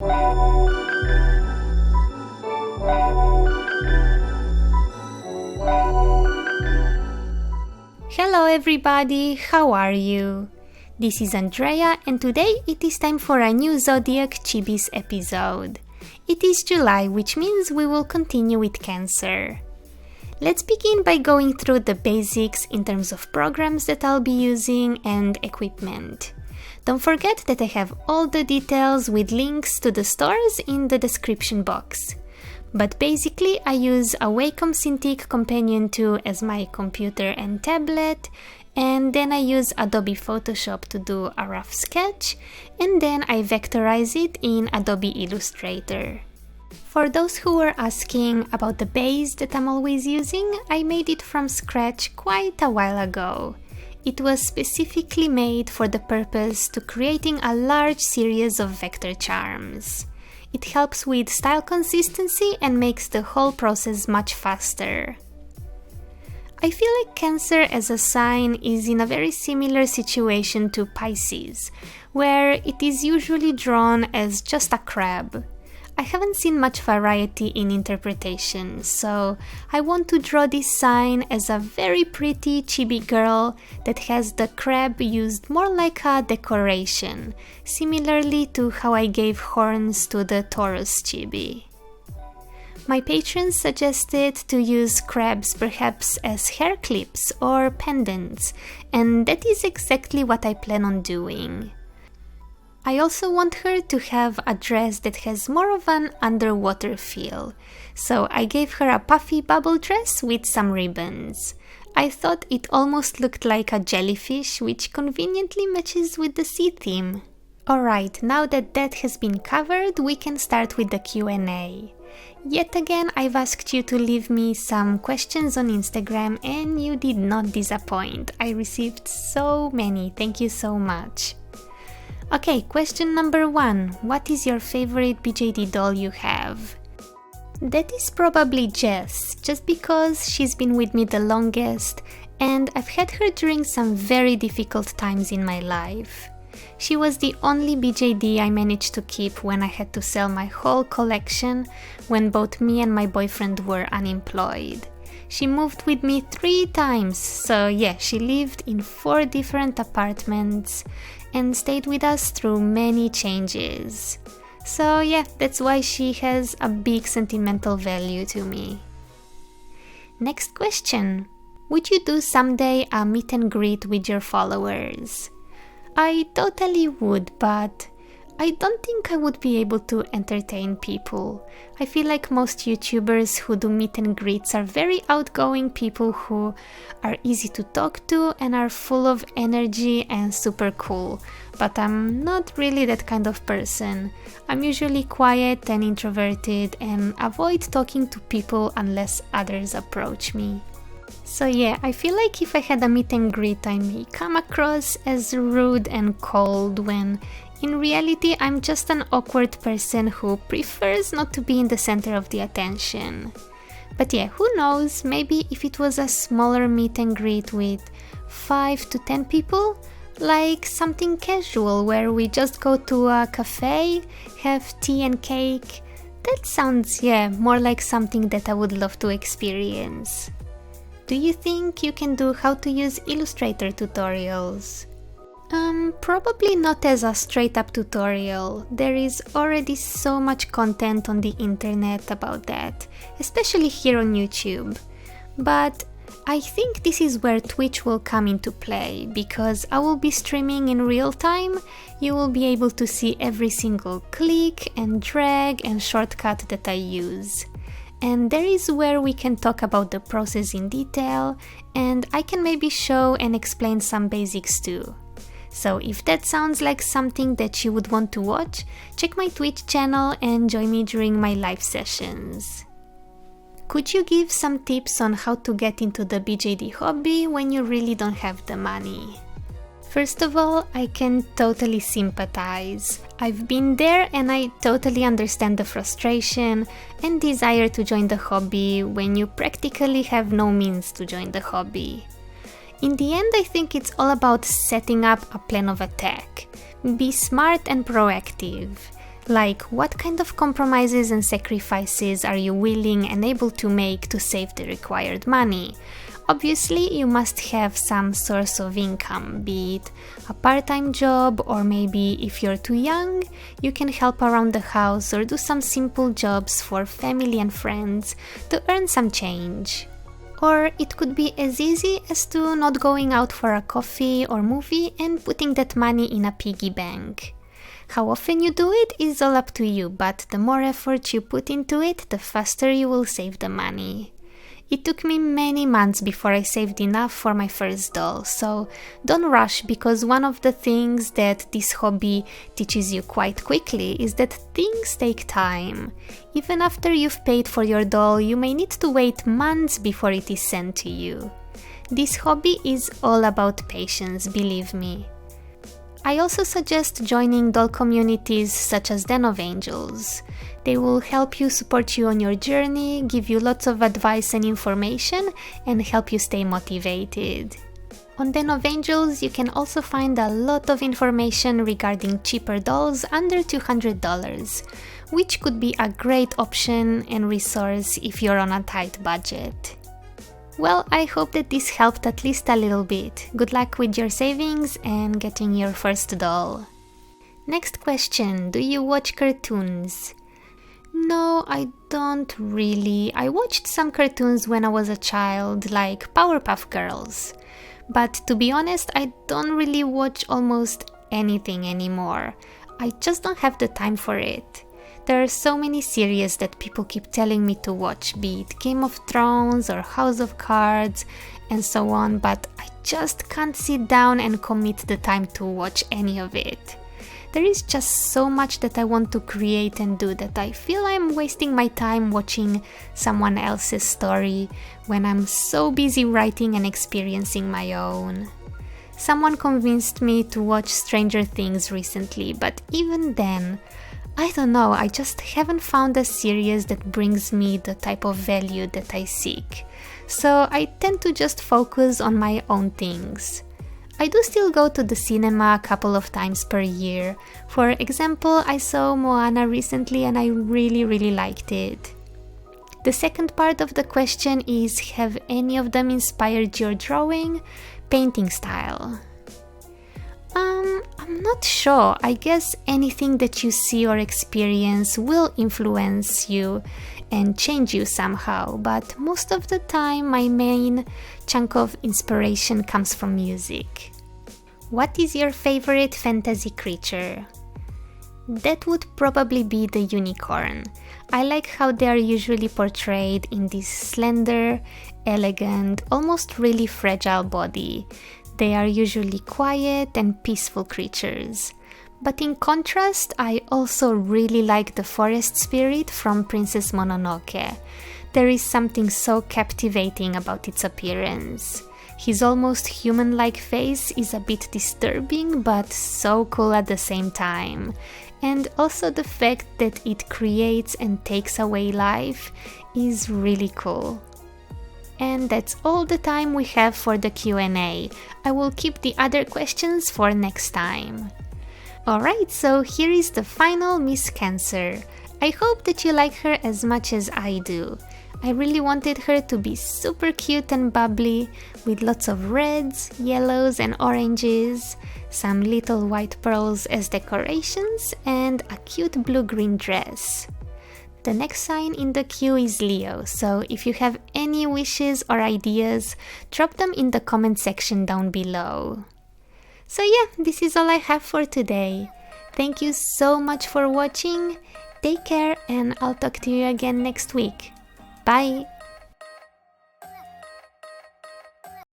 Hello everybody, how are you? This is Andrea and today it is time for a new Zodiac Chibis episode. It is July, which means we will continue with Cancer. Let's begin by going through the basics in terms of programs that I'll be using and equipment. Don't forget that I have all the details with links to the stores in the description box. But basically I use a Wacom Cintiq Companion 2 as my computer and tablet, and then I use Adobe Photoshop to do a rough sketch, and then I vectorize it in Adobe Illustrator. For those who were asking about the base that I'm always using, I made it from scratch quite a while ago. It was specifically made for the purpose to creating a large series of vector charms. It helps with style consistency and makes the whole process much faster. I feel like Cancer as a sign is in a very similar situation to Pisces, where it is usually drawn as just a crab. I haven't seen much variety in interpretation, so I want to draw this sign as a very pretty chibi girl that has the crab used more like a decoration, similarly to how I gave horns to the Taurus chibi. My patrons suggested to use crabs perhaps as hair clips or pendants, and that is exactly what I plan on doing. I also want her to have a dress that has more of an underwater feel, so I gave her a puffy bubble dress with some ribbons. I thought it almost looked like a jellyfish, which conveniently matches with the sea theme. Alright, now that has been covered, we can start with the Q&A. Yet again, I've asked you to leave me some questions on Instagram and you did not disappoint. I received so many, thank you so much. Okay, question number 1. What is your favorite BJD doll you have? That is probably Jess, just because she's been with me the longest and I've had her during some very difficult times in my life. She was the only BJD I managed to keep when I had to sell my whole collection when both me and my boyfriend were unemployed. She moved with me 3 times, so yeah, she lived in 4 different apartments and stayed with us through many changes. So yeah, that's why she has a big sentimental value to me. Next question. Would you do someday a meet and greet with your followers? I totally would, but I don't think I would be able to entertain people. I feel like most YouTubers who do meet and greets are very outgoing people who are easy to talk to and are full of energy and super cool. But I'm not really that kind of person. I'm usually quiet and introverted and avoid talking to people unless others approach me. So yeah, I feel like if I had a meet and greet I may come across as rude and cold when in reality I'm just an awkward person who prefers not to be in the center of the attention. But yeah, who knows, maybe if it was a smaller meet and greet with 5 to 10 people, like something casual where we just go to a cafe, have tea and cake, that sounds, yeah, more like something that I would love to experience. Do you think you can do how to use Illustrator tutorials? Probably not as a straight up tutorial. There is already so much content on the internet about that, especially here on YouTube. But I think this is where Twitch will come into play, because I will be streaming in real time. You will be able to see every single click and drag and shortcut that I use. And there is where we can talk about the process in detail, and I can maybe show and explain some basics too. So if that sounds like something that you would want to watch, check my Twitch channel and join me during my live sessions. Could you give some tips on how to get into the BJD hobby when you really don't have the money? First of all, I can totally sympathize. I've been there and I totally understand the frustration and desire to join the hobby when you practically have no means to join the hobby. In the end, I think it's all about setting up a plan of attack. Be smart and proactive. Like, what kind of compromises and sacrifices are you willing and able to make to save the required money? Obviously, you must have some source of income, be it a part-time job, or maybe if you're too young, you can help around the house or do some simple jobs for family and friends to earn some change. Or it could be as easy as to not going out for a coffee or movie and putting that money in a piggy bank. How often you do it is all up to you, but the more effort you put into it, the faster you will save the money. It took me many months before I saved enough for my first doll, so don't rush, because one of the things that this hobby teaches you quite quickly is that things take time. Even after you've paid for your doll, you may need to wait months before it is sent to you. This hobby is all about patience, believe me. I also suggest joining doll communities such as Den of Angels. They will help you, support you on your journey, give you lots of advice and information, and help you stay motivated. On Den of Angels, you can also find a lot of information regarding cheaper dolls under $200, which could be a great option and resource if you're on a tight budget. Well, I hope that this helped at least a little bit. Good luck with your savings and getting your first doll. Next question, do you watch cartoons? No, I don't really. I watched some cartoons when I was a child, like Powerpuff Girls. But to be honest, I don't really watch almost anything anymore. I just don't have the time for it. There are so many series that people keep telling me to watch, be it Game of Thrones or House of Cards and so on, but I just can't sit down and commit the time to watch any of it. There is just so much that I want to create and do that I feel I'm wasting my time watching someone else's story when I'm so busy writing and experiencing my own. Someone convinced me to watch Stranger Things recently, but even then, I don't know, I just haven't found a series that brings me the type of value that I seek. So I tend to just focus on my own things. I do still go to the cinema a couple of times per year. For example, I saw Moana recently and I really liked it. The second part of the question is, have any of them inspired your drawing, painting style? I'm not sure. I guess anything that you see or experience will influence you and change you somehow, but most of the time my main chunk of inspiration comes from music. What is your favorite fantasy creature? That would probably be the unicorn. I like how they are usually portrayed in this slender, elegant, almost really fragile body. They are usually quiet and peaceful creatures. But in contrast, I also really like the forest spirit from Princess Mononoke. There is something so captivating about its appearance. His almost human-like face is a bit disturbing, but so cool at the same time. And also the fact that it creates and takes away life is really cool. And that's all the time we have for the Q&A. I will keep the other questions for next time. Alright, so here is the final Miss Cancer. I hope that you like her as much as I do. I really wanted her to be super cute and bubbly, with lots of reds, yellows and oranges, some little white pearls as decorations, and a cute blue-green dress. The next sign in the queue is Leo, so if you have any wishes or ideas, drop them in the comment section down below. So yeah, this is all I have for today. Thank you so much for watching, take care, and I'll talk to you again next week. Bye!